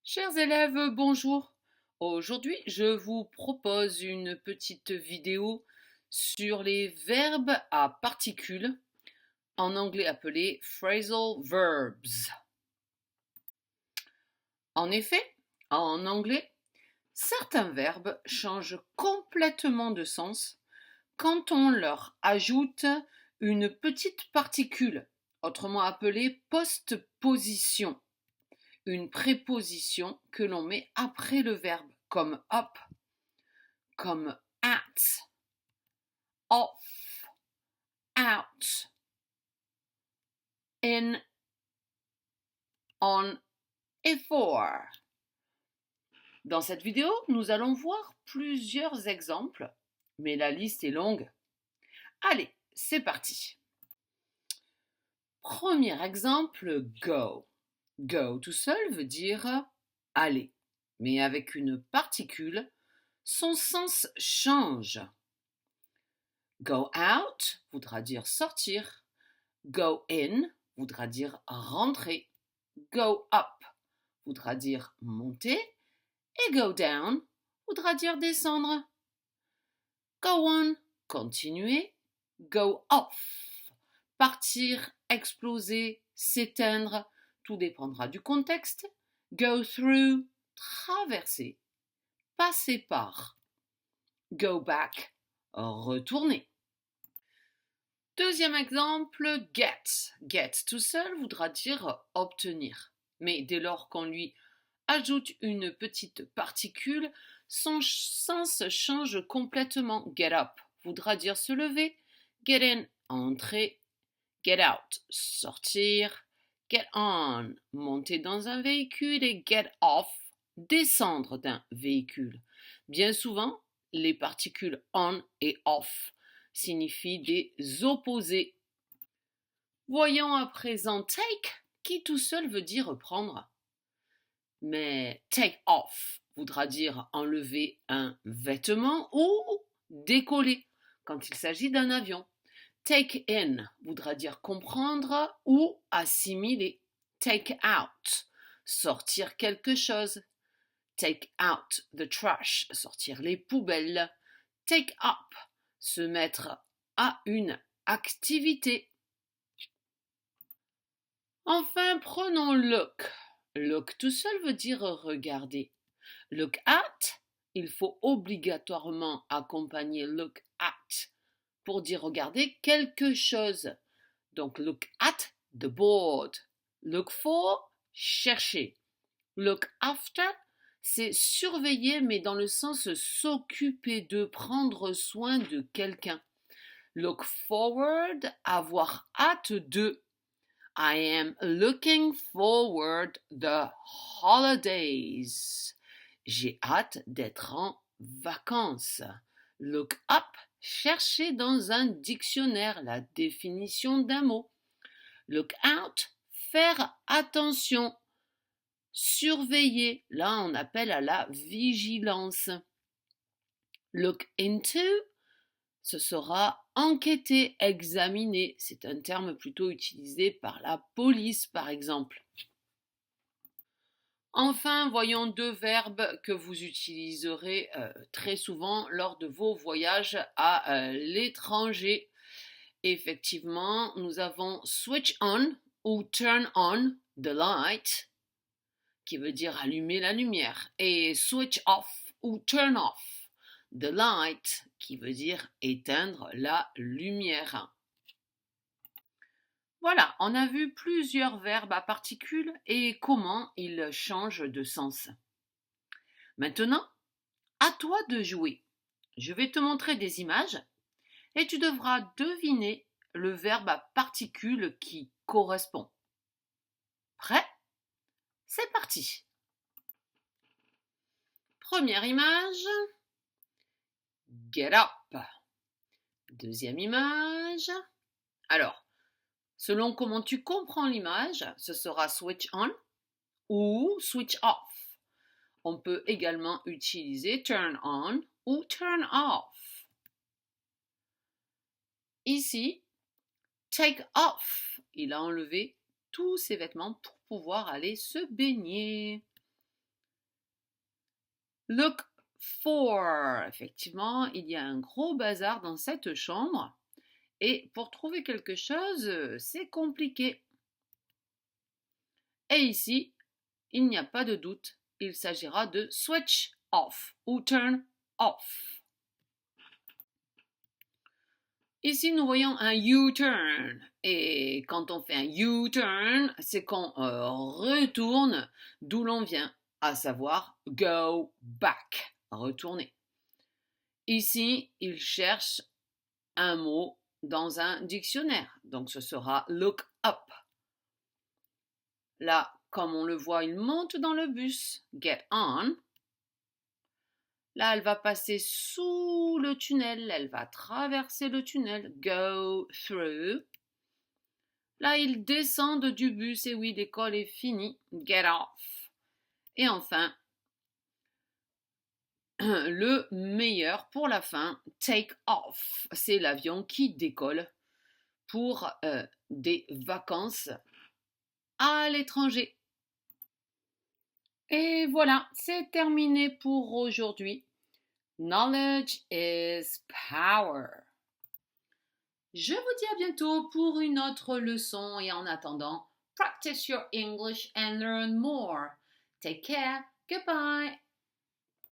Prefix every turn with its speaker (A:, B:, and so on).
A: Chers élèves, bonjour. Aujourd'hui, je vous propose une petite vidéo sur les verbes à particules, en anglais appelés phrasal verbs. En effet, en anglais, certains verbes changent complètement de sens quand on leur ajoute une petite particule, autrement appelée postposition. Une préposition que l'on met après le verbe, comme up, comme at, off, out, in, on et for. Dans cette vidéo, nous allons voir plusieurs exemples, mais la liste est longue. Allez, c'est parti. Premier exemple, go. Go tout seul veut dire aller, mais avec une particule, son sens change. Go out voudra dire sortir. Go in voudra dire rentrer. Go up voudra dire monter. Et go down voudra dire descendre. Go on, continuer. Go off, partir, exploser, s'éteindre. Tout dépendra du contexte. Go through, traverser. Passer par. Go back, retourner. Deuxième exemple, get. Get tout seul voudra dire obtenir. Mais dès lors qu'on lui ajoute une petite particule, son sens change complètement. Get up voudra dire se lever. Get in, entrer. Get out, sortir. Get on, monter dans un véhicule. Et get off, descendre d'un véhicule. Bien souvent, les particules on et off signifient des opposés. Voyons à présent take, qui tout seul veut dire prendre. Mais take off voudra dire enlever un vêtement ou décoller quand il s'agit d'un avion. Take in voudra dire comprendre ou assimiler. Take out, sortir quelque chose. Take out the trash, sortir les poubelles. Take up, se mettre à une activité. Enfin, prenons look. Look tout seul veut dire regarder. Look at, il faut obligatoirement accompagner look at pour dire regarder quelque chose. Donc look at the board. Look for, chercher. Look after, c'est surveiller mais dans le sens s'occuper de, prendre soin de quelqu'un. Look forward, avoir hâte de. I am looking forward the holidays. J'ai hâte d'être en vacances. Look up, chercher dans un dictionnaire la définition d'un mot. Look out, faire attention. Surveiller, là on appelle à la vigilance. Look into, ce sera enquêter, examiner. C'est un terme plutôt utilisé par la police, par exemple. Enfin, voyons deux verbes que vous utiliserez très souvent lors de vos voyages à l'étranger. Effectivement, nous avons switch on ou turn on the light, qui veut dire allumer la lumière, et switch off ou turn off the light, qui veut dire éteindre la lumière. Voilà, on a vu plusieurs verbes à particules et comment ils changent de sens. Maintenant, à toi de jouer. Je vais te montrer des images et tu devras deviner le verbe à particules qui correspond. Prêt? C'est parti. Première image. Get up. Deuxième image. Alors, selon comment tu comprends l'image, ce sera switch on ou switch off. On peut également utiliser turn on ou turn off. Ici, take off. Il a enlevé tous ses vêtements pour pouvoir aller se baigner. Look for. Effectivement, il y a un gros bazar dans cette chambre. Et pour trouver quelque chose, c'est compliqué. Et ici, il n'y a pas de doute. Il s'agira de switch off ou turn off. Ici, nous voyons un U-turn. Et quand on fait un U-turn, c'est qu'on retourne d'où l'on vient, à savoir go back, retourner. Ici, il cherche un mot dans un dictionnaire. Donc, ce sera look up. Là, comme on le voit, il monte dans le bus. Get on. Là, elle va passer sous le tunnel. Elle va traverser le tunnel. Go through. Là, il descend du bus. Et oui, l'école est finie. Get off. Et enfin, le meilleur pour la fin, take off. C'est l'avion qui décolle pour des vacances à l'étranger. Et voilà, c'est terminé pour aujourd'hui. Knowledge is power. Je vous dis à bientôt pour une autre leçon et en attendant, practice your English and learn more. Take care. Goodbye.